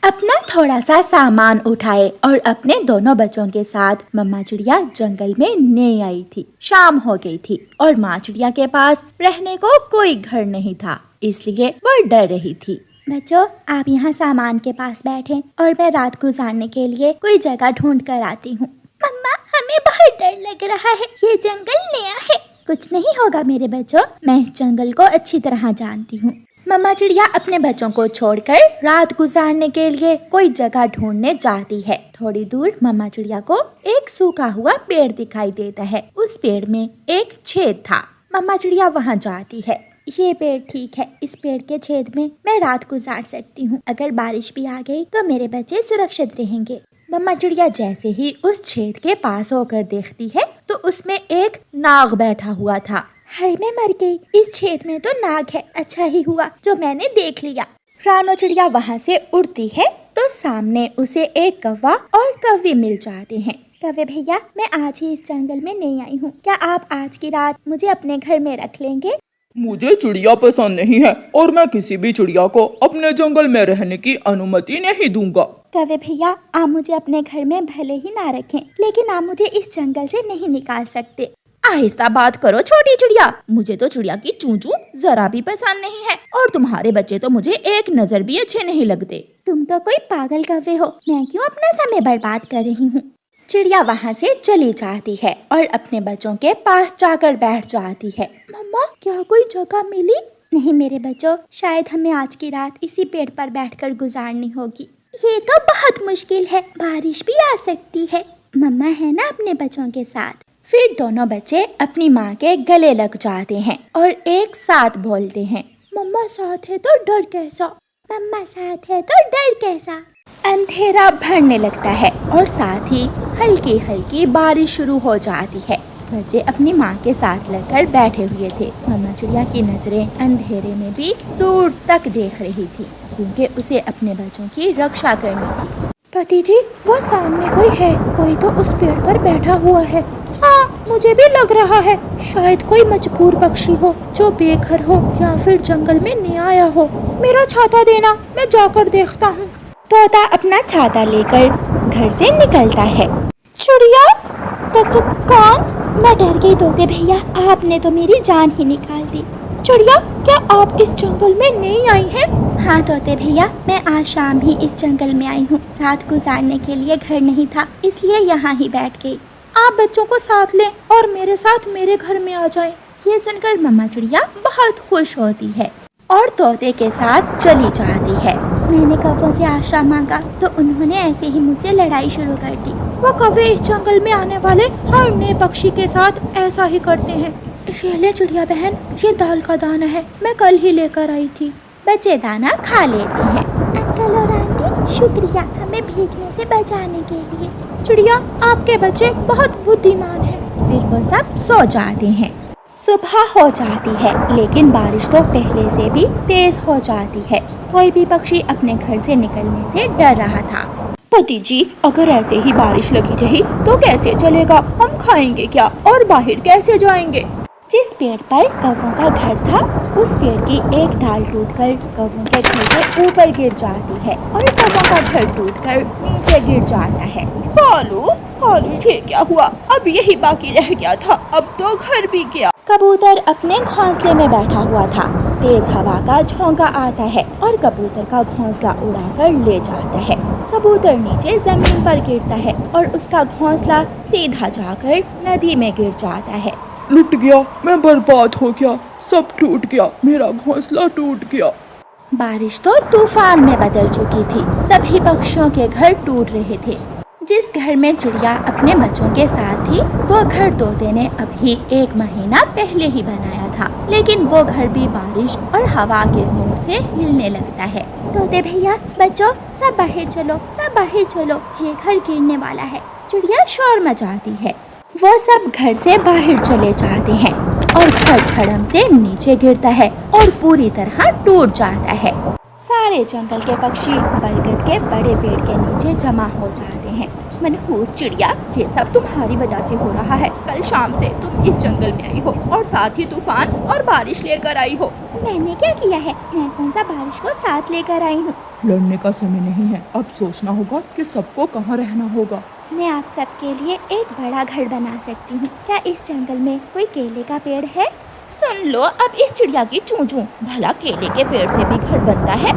अपना थोड़ा सा सामान उठाए और अपने दोनों बच्चों के साथ मम्मा चिड़िया जंगल में ले आई थी। शाम हो गई थी और माँ चिड़िया के पास रहने को कोई घर नहीं था, इसलिए वो डर रही थी। बच्चों, आप यहाँ सामान के पास बैठें और मैं रात गुजारने के लिए कोई जगह ढूंढ कर आती हूँ। मम्मा, हमें बहुत डर लग रहा है, ये जंगल नया है। कुछ नहीं होगा मेरे बच्चों, मैं इस जंगल को अच्छी तरह जानती हूँ। मम्मा चिड़िया अपने बच्चों को छोड़कर रात गुजारने के लिए कोई जगह ढूंढने जाती है। थोड़ी दूर मम्मा चिड़िया को एक सूखा हुआ पेड़ दिखाई देता है। उस पेड़ में एक छेद था। मम्मा चिड़िया वहाँ जाती है। ये पेड़ ठीक है, इस पेड़ के छेद में मैं रात गुजार सकती हूँ। अगर बारिश भी आ गई तो मेरे बच्चे सुरक्षित रहेंगे। मम्मा चिड़िया जैसे ही उस छेद के पास होकर देखती है तो उसमें एक नाग बैठा हुआ था। हाय, मैं मर गई, इस छेद में तो नाग है। अच्छा ही हुआ जो मैंने देख लिया। रानो चिड़िया वहाँ से उड़ती है तो सामने उसे एक कौवा और कौवी मिल जाते हैं। कौवे भैया, मैं आज ही इस जंगल में नहीं आई हूँ, क्या आप आज की रात मुझे अपने घर में रख लेंगे? मुझे चिड़िया पसंद नहीं है और मैं किसी भी चिड़िया को अपने जंगल में रहने की अनुमति नहीं दूंगा। कौवे भैया, आप मुझे अपने घर में भले ही ना रखें, लेकिन आप मुझे इस जंगल से नहीं निकाल सकते। आहिस्ता बात करो छोटी चिड़िया, मुझे तो चिड़िया की चूं चूं जरा भी पसंद नहीं है और तुम्हारे बच्चे तो मुझे एक नजर भी अच्छे नहीं लगते। तुम तो कोई पागल कौवे हो, मैं क्यों अपना समय बर्बाद कर रही हूँ। चिड़िया वहाँ से चली जाती है और अपने बच्चों के पास जाकर बैठ जाती है। मम्मा, क्या कोई जगह मिली? नहीं मेरे बच्चों, शायद हमें आज की रात इसी पेड़ पर बैठकर गुजारनी होगी। ये तो बहुत मुश्किल है, बारिश भी आ सकती है। मम्मा है ना अपने बच्चों के साथ। फिर दोनों बच्चे अपनी माँ के गले लग जाते हैं और एक साथ बोलते हैं, मम्मा साथ है तो डर कैसा, मम्मा साथ है तो डर कैसा। अंधेरा बढ़ने लगता है और साथ ही हल्की हल्की बारिश शुरू हो जाती है। बच्चे अपनी माँ के साथ लगकर बैठे हुए थे। मम्मा चिड़िया की नजरें अंधेरे में भी दूर तक देख रही थी, क्योंकि उसे अपने बच्चों की रक्षा करनी थी। पति जी, वो सामने कोई है, कोई तो उस पेड़ पर बैठा हुआ है। हाँ, मुझे भी लग रहा है, शायद कोई मजबूर पक्षी हो जो बेघर हो या फिर जंगल में नहीं आया हो। मेरा छाता देना, मैं जाकर देखता हूँ। तोता अपना छाता लेकर घर से निकलता है। चिड़िया, कौन? मैं डर गई तोते भैया, आपने तो मेरी जान ही निकाल दी। चिड़िया, क्या आप इस जंगल में नहीं आई हैं? हाँ तोते भैया, मैं आज शाम ही इस जंगल में आई हूँ। रात गुजारने के लिए घर नहीं था, इसलिए यहाँ ही बैठ गई। आप बच्चों को साथ लें और मेरे साथ मेरे घर में आ जाएं। ये सुनकर मम्मा चिड़िया बहुत खुश होती है और तोते के साथ चली जाती है। मैंने कौवों से आश्रय मांगा तो उन्होंने ऐसे ही मुझसे लड़ाई शुरू कर दी। वो कौवे इस जंगल में आने वाले हर नए पक्षी के साथ ऐसा ही करते हैं। ये ले चिड़िया बहन, ये दाल का दाना है, मैं कल ही लेकर आई थी। बच्चे दाना खा लेते हैं। अंकल और आंटी, शुक्रिया हमें भीगने से बचाने के लिए। चिड़िया, आपके बच्चे बहुत बुद्धिमान हैं। फिर वो सब सो जाते हैं। सुबह हो जाती है, लेकिन बारिश तो पहले से भी तेज हो जाती है। कोई भी पक्षी अपने घर से निकलने से डर रहा था। पति जी, अगर ऐसे ही बारिश लगी रही तो कैसे चलेगा? हम खाएंगे क्या और बाहर कैसे जाएंगे? जिस पेड़ पर कौवों का घर था, उस पेड़ की एक डाल टूटकर कौवों के घर से ऊपर गिर जाती है और कौवों का घर टूटकर नीचे गिर जाता है। कालू, ये क्या हुआ? अब यही बाकी रह गया था, अब तो घर भी गया। कबूतर अपने घोंसले में बैठा हुआ था। तेज हवा का झोंका आता है और कबूतर का घोंसला उड़ाकर ले जाता है। कबूतर नीचे जमीन पर गिरता है और उसका घोंसला सीधा जाकर नदी में गिर जाता है। लुट गया, मैं बर्बाद हो गया, सब टूट गया, मेरा घोंसला टूट गया। बारिश तो तूफान में बदल चुकी थी। सभी पक्षियों के घर टूट रहे थे। जिस घर में चिड़िया अपने बच्चों के साथ थी, वो घर तोते ने अभी 1 महीना पहले ही बनाया था, लेकिन वो घर भी बारिश और हवा के जोर से हिलने लगता है। तोते भैया, बच्चों सब बाहर चलो, सब बाहर चलो, ये घर गिरने वाला है। चिड़िया शोर मचाती है। वो सब घर से बाहर चले जाते हैं और घर धड़म से नीचे गिरता है और पूरी तरह टूट जाता है। सारे जंगल के पक्षी बरगद के बड़े पेड़ के नीचे जमा हो जाते हैं। मनहूस चिड़िया, ये सब तुम्हारी वजह से हो रहा है। कल शाम से तुम इस जंगल में आई हो और साथ ही तूफान और बारिश लेकर आई हो। मैंने क्या किया है? मैं कौन सा बारिश को साथ लेकर आई हूँ? लड़ने का समय नहीं है, अब सोचना होगा कि सबको कहाँ रहना होगा। मैं आप सबके लिए एक बड़ा घर बना सकती हूँ। क्या इस जंगल में कोई केले का पेड़ है? सुन लो अब इस चिड़िया की चूं-चूं, भला केले के पेड़ से भी घर बनता है?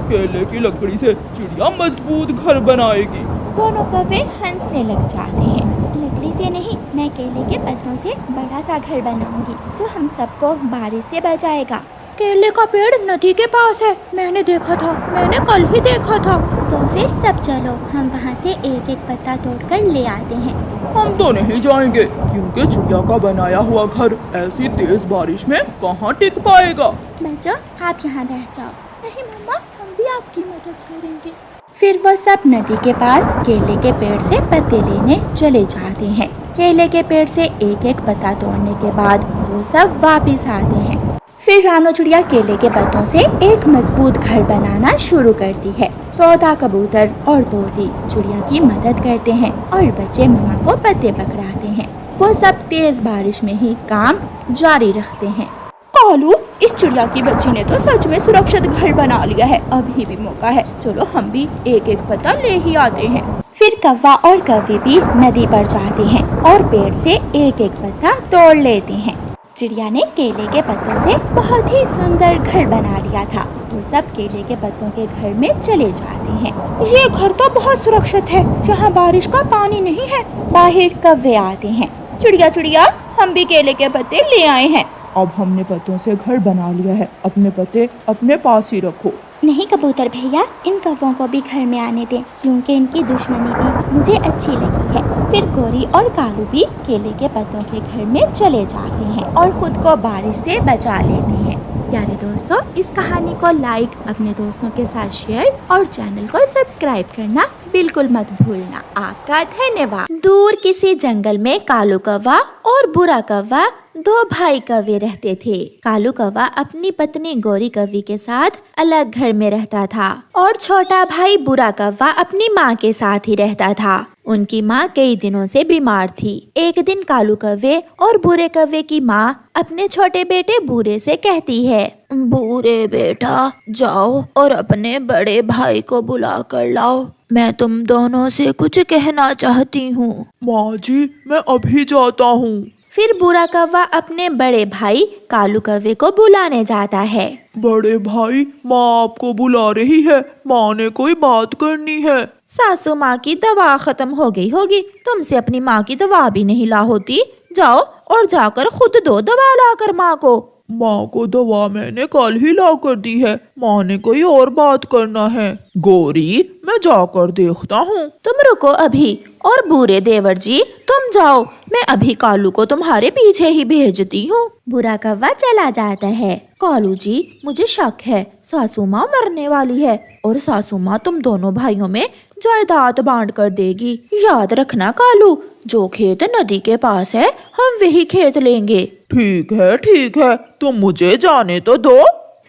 केले की लकड़ी से चिड़िया मजबूत घर बनाएगी। दोनों कौवे हंसने लग जाते हैं। लकड़ी से नहीं, मैं केले के पत्तों से बड़ा सा घर बनाऊंगी जो हम सबको बारिश से बचाएगा। केले का पेड़ नदी के पास है, मैंने देखा था, मैंने कल ही देखा था। तो फिर सब चलो, हम वहाँ से एक एक पत्ता तोड़कर ले आते हैं। हम तो नहीं जाएंगे, क्योंकि चिड़िया का बनाया हुआ घर ऐसी तेज बारिश में कहाँ टिक पाएगा। बच्चों, आप यहाँ बैठ जाओ। नहीं मम्मा, हम भी आपकी मदद करेंगे। फिर वो सब नदी के पास केले के पेड़ से पत्ते लेने चले जाते हैं। केले के पेड़ से एक एक पत्ता तोड़ने के बाद वो सब वापस आते हैं। फिर रानो चिड़िया केले के पत्तों से एक मजबूत घर बनाना शुरू करती है। तोता, कबूतर और तोती चिड़िया की मदद करते हैं और बच्चे मम्मा को पत्ते पकड़ाते हैं। वो सब तेज बारिश में ही काम जारी रखते हैं। कालू, इस चिड़िया की बच्ची ने तो सच में सुरक्षित घर बना लिया है। अभी भी मौका है, चलो हम भी एक एक पत्ता ले ही आते हैं। फिर कौवा और कौवी भी नदी पर जाते हैं और पेड़ से एक एक पत्ता तोड़ लेते हैं। चिड़िया ने केले के पत्तों से बहुत ही सुंदर घर बना लिया था। वो सब केले के पत्तों के घर में चले जाते हैं। ये घर तो बहुत सुरक्षित है, यहाँ बारिश का पानी नहीं है। बाहर कौवे आते हैं। चिड़िया चिड़िया, हम भी केले के पत्ते ले आए हैं। अब हमने पत्तों से घर बना लिया है, अपने पत्ते अपने पास ही रखो। नहीं कबूतर भैया, इन कौवों को भी घर में आने दें, क्योंकि इनकी दुश्मनी भी मुझे अच्छी लगी है। फिर गोरी और कालू भी केले के पत्तों के घर में चले जाते हैं और खुद को बारिश से बचा लेते हैं। प्यारे दोस्तों, इस कहानी को लाइक, अपने दोस्तों के साथ शेयर और चैनल को सब्सक्राइब करना बिल्कुल मत भूलना। आपका धन्यवाद। दूर किसी जंगल में कालू कौवा और बुरा कौवा दो भाई कौवे रहते थे। कालू कौवा अपनी पत्नी गोरी कौवी के साथ अलग घर में रहता था और छोटा भाई बुरा कौवा अपनी माँ के साथ ही रहता था। उनकी माँ कई दिनों से बीमार थी। एक दिन कालू कौवे और बुरे कौवे की माँ अपने छोटे बेटे बूरे से कहती है, बूरे बेटा, जाओ और अपने बड़े भाई को बुला कर लाओ, मैं तुम दोनों से कुछ कहना चाहती हूँ। माँ जी, मैं अभी जाता हूँ। फिर बुरा कौवा अपने बड़े भाई कालू कौवे को बुलाने जाता है। बड़े भाई, माँ आपको बुला रही है, माँ ने कोई बात करनी है। सासू माँ की दवा खत्म हो गई होगी, तुमसे अपनी माँ की दवा भी नहीं ला होती। जाओ और जाकर खुद दो दवा लाकर माँ को। माँ को दवा मैंने कल ही ला कर दी है, माँ ने कोई और बात करना है। गोरी, मैं जाकर देखता हूँ। तुम रुको अभी, और बूरे देवर जी तुम जाओ, मैं अभी कालू को तुम्हारे पीछे ही भेजती हूँ। बुरा कौवा चला जाता है। कालू जी, मुझे शक है सासू माँ मरने वाली है और सासू माँ तुम दोनों भाइयों में जायदाद बांट कर देगी। याद रखना कालू, जो खेत नदी के पास है हम वही खेत लेंगे। ठीक है, तुम मुझे जाने तो दो।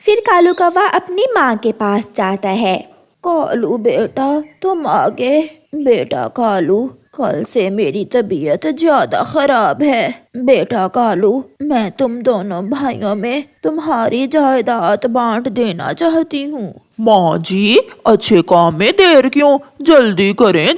फिर कालू कौवा अपनी माँ के पास जाता है। कालू बेटा, तुम आगे। बेटा कालू, कल से मेरी तबीयत ज्यादा खराब है। बेटा कालू, मैं तुम दोनों भाइयों में तुम्हारी जायदाद बांट देना चाहती हूँ। माँ जी, अच्छे काम में देर क्यों, जल्दी करें,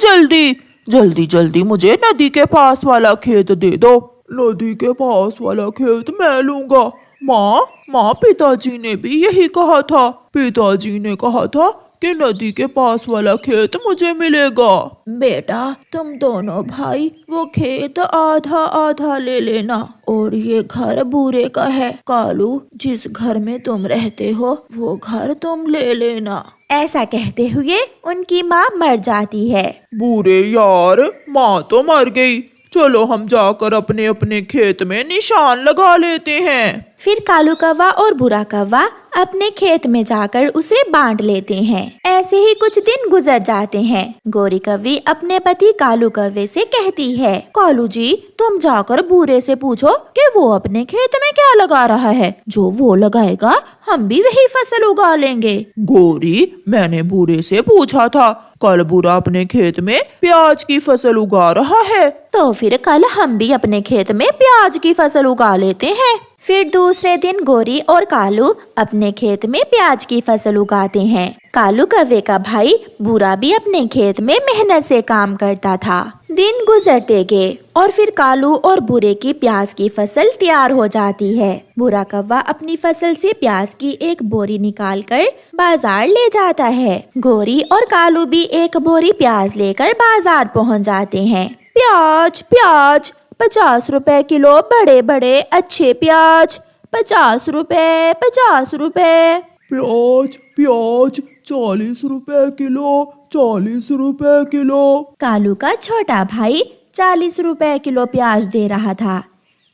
जल्दी मुझे नदी के पास वाला खेत दे दो। नदी के पास वाला खेत मैं लूंगा। माँ, पिताजी ने भी यही कहा था। पिताजी ने कहा था कि नदी के पास वाला खेत मुझे मिलेगा। बेटा, तुम दोनों भाई वो खेत आधा आधा ले लेना और ये घर बूरे का है। कालू, जिस घर में तुम रहते हो वो घर तुम ले लेना। ऐसा कहते हुए उनकी माँ मर जाती है। बूरे यार, माँ तो मर गई, चलो हम जाकर अपने अपने खेत में निशान लगा लेते हैं। फिर कालू कौवा और बुरा कौवा अपने खेत में जाकर उसे बांट लेते हैं। ऐसे ही कुछ दिन गुजर जाते हैं। गोरी कौवी अपने पति कालू कौवे से कहती है, कालू जी, तुम जाकर बूरे से पूछो कि वो अपने खेत में क्या लगा रहा है। जो वो लगाएगा हम भी वही फसल उगा लेंगे। गोरी, मैंने बूरे से पूछा था, कल बुरा अपने खेत में प्याज की फसल उगा रहा है। तो फिर कल हम भी अपने खेत में प्याज की फसल उगा लेते हैं। फिर दूसरे दिन गोरी और कालू अपने खेत में प्याज की फसल उगाते हैं। कालू कौवे का भाई बूरा भी अपने खेत में मेहनत से काम करता था। दिन गुजरते गए और फिर कालू और बूरे की प्याज की फसल तैयार हो जाती है। बूरा कौवा अपनी फसल से प्याज की एक बोरी निकालकर बाजार ले जाता है। गोरी और कालू भी एक बोरी प्याज लेकर बाजार पहुंच जाते हैं। प्याज प्याज 50 रुपए किलो, बड़े बड़े अच्छे प्याज 50 रुपए 50 रुपए। प्याज प्याज 40 रुपए किलो, 40 रुपए किलो। कालू का छोटा भाई 40 रुपए किलो प्याज दे रहा था,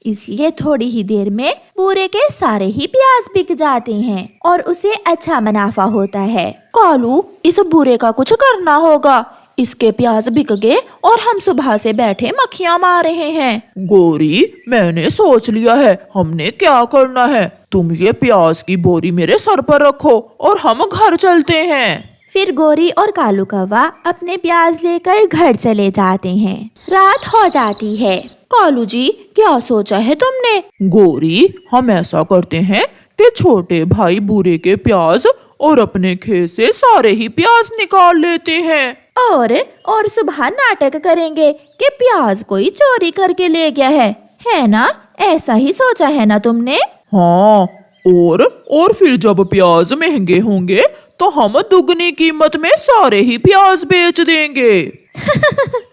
इसलिए थोड़ी ही देर में बूरे के सारे ही प्याज बिक जाते हैं और उसे अच्छा मुनाफा होता है। कालू, इस बूरे का कुछ करना होगा, इसके प्याज बिक गए और हम सुबह से बैठे मक्खियां मार रहे हैं। गोरी, मैंने सोच लिया है हमने क्या करना है। तुम ये प्याज की बोरी मेरे सर पर रखो और हम घर चलते हैं। फिर गोरी और कालू कौवा अपने प्याज लेकर घर चले जाते हैं। रात हो जाती है। कालू जी, क्या सोचा है तुमने? गोरी, हम ऐसा करते हैं कि छोटे भाई बूरे के प्याज और अपने खेत से सारे ही प्याज निकाल लेते हैं और सुबह नाटक करेंगे कि प्याज कोई चोरी करके ले गया है ना? ऐसा ही सोचा है ना तुमने? हाँ, और फिर जब प्याज महंगे होंगे तो हम दुगनी कीमत में सारे ही प्याज बेच देंगे।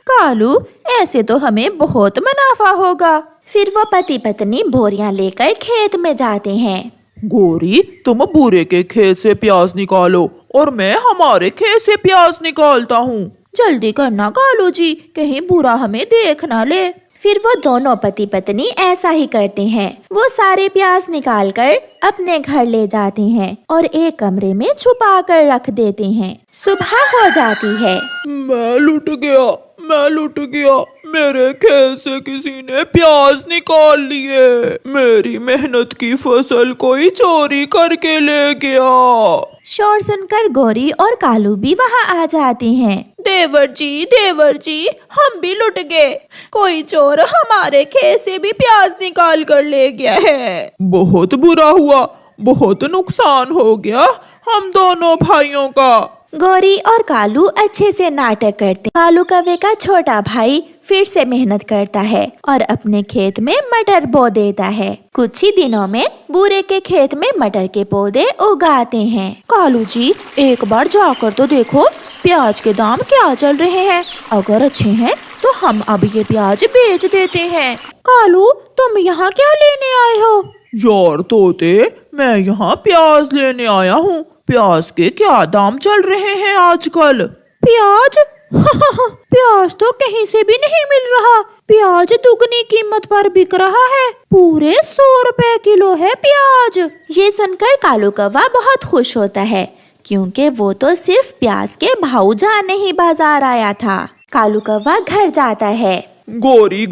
कालू, ऐसे तो हमें बहुत मुनाफा होगा। फिर वो पति पत्नी बोरियां लेकर खेत में जाते हैं। गोरी, तुम बूरे के खेत से प्याज निकालो और मैं हमारे खेत से प्याज निकालता हूँ। जल्दी करना कालू जी, कहीं बुरा हमें देख ना ले। फिर वो दोनों पति पत्नी ऐसा ही करते हैं। वो सारे प्याज निकालकर अपने घर ले जाते हैं और एक कमरे में छुपा कर रख देते हैं। सुबह हो जाती है। मैं लुट गया, मेरे खेत से किसी ने प्याज निकाल लिए। मेरी मेहनत की फसल कोई चोरी करके ले गया। शोर सुनकर गोरी और कालू भी वहाँ आ जाते हैं। देवर जी, हम भी लुट गए। कोई चोर हमारे खेत से भी प्याज निकाल कर ले गया है। बहुत बुरा हुआ, बहुत नुकसान हो गया हम दोनों भाइयों का। गोरी और कालू अच्छे से नाटक करते। कालू कौवे का छोटा भाई फिर से मेहनत करता है और अपने खेत में मटर बो देता है। कुछ ही दिनों में बूरे के खेत में मटर के पौधे उगाते हैं। कालू जी, एक बार जाकर तो देखो प्याज के दाम क्या चल रहे हैं। अगर अच्छे हैं तो हम अब ये प्याज बेच देते हैं। कालू, तुम यहाँ क्या लेने आए हो? यार तोते, मैं यहाँ प्याज लेने आया हूँ। प्याज के क्या दाम चल रहे हैं आजकल? प्याज? प्याज तो कहीं से भी नहीं मिल रहा। प्याज दुगनी कीमत पर बिक रहा है। पूरे 100 रुपए किलो है प्याज। ये सुनकर कालू कौवा बहुत खुश होता है, क्योंकि वो तो सिर्फ प्याज के भाव जानने ही बाजार आया था। कालू कौवा घर जाता है। गोरी,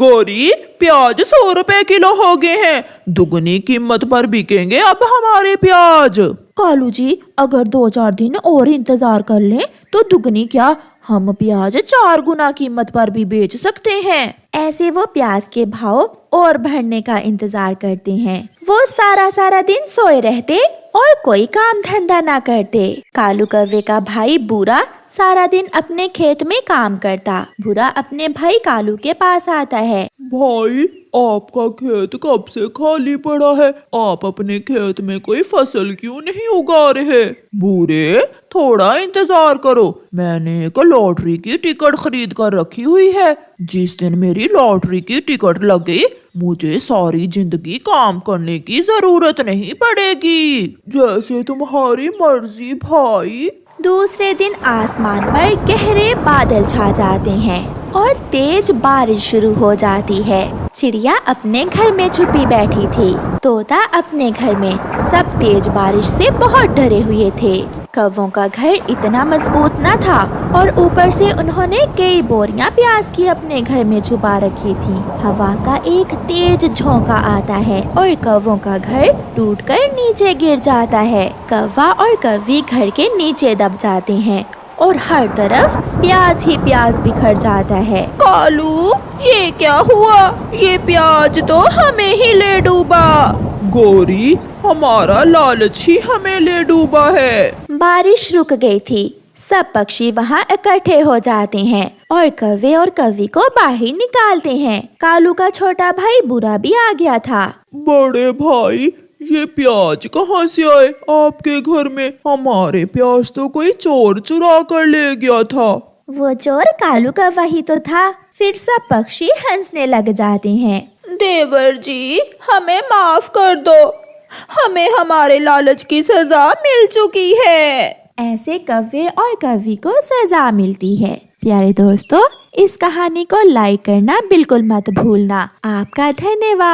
प्याज 100 रुपए किलो हो गए हैं। दुगनी कीमत पर बिकेंगे अब हमारे प्याज। कालू जी, अगर 2-4 दिन और इंतजार कर लें तो दुगनी क्या, हम प्याज 4 गुना कीमत पर भी बेच सकते हैं। ऐसे वो प्याज के भाव और बढ़ने का इंतजार करते हैं। वो सारा दिन सोए रहते और कोई काम धंधा ना करते। कालू कौवे का भाई बूरा सारा दिन अपने खेत में काम करता। बूरा अपने भाई कालू के पास आता है। भाई, आपका खेत कब से खाली पड़ा है? आप अपने खेत में कोई फसल क्यों नहीं उगा रहे? बूरे, थोड़ा इंतजार करो, मैंने एक लॉटरी की टिकट खरीद कर रखी हुई है। जिस दिन मेरी लॉटरी की टिकट लग गई, मुझे सारी जिंदगी काम करने की जरूरत नहीं पड़ेगी। जैसे तुम्हारी मर्जी भाई। दूसरे दिन आसमान पर गहरे बादल छा जाते हैं और तेज बारिश शुरू हो जाती है। चिड़िया अपने घर में छुपी बैठी थी। तोता अपने घर में। सब तेज बारिश से बहुत डरे हुए थे। कौवों का घर इतना मजबूत न था और ऊपर से उन्होंने कई बोरियां प्याज की अपने घर में छुपा रखी थी। हवा का एक तेज झोंका आता है और कौवों का घर टूटकर नीचे गिर जाता है। कौवा और कौवी घर के नीचे दब जाते हैं और हर तरफ प्याज ही प्याज बिखर जाता है। कालू, ये क्या हुआ? ये प्याज तो हमें ही ले डूबा। गोरी, हमारा लालच ही हमें ले डूबा है। बारिश रुक गई थी। सब पक्षी वहाँ इकट्ठे हो जाते हैं और कौवे और कौवी को बाहर निकालते हैं। कालू का छोटा भाई बुरा भी आ गया था। बड़े भाई, ये प्याज कहाँ से आए आपके घर में? हमारे प्याज तो कोई चोर चुरा कर ले गया था। वो चोर कालू कौवा ही तो था। फिर सब पक्षी हंसने लग जाते हैं। देवर जी, हमें माफ कर दो, हमें हमारे लालच की सजा मिल चुकी है। ऐसे कौवे और कौवी को सजा मिलती है। प्यारे दोस्तों, इस कहानी को लाइक करना बिल्कुल मत भूलना। आपका धन्यवाद।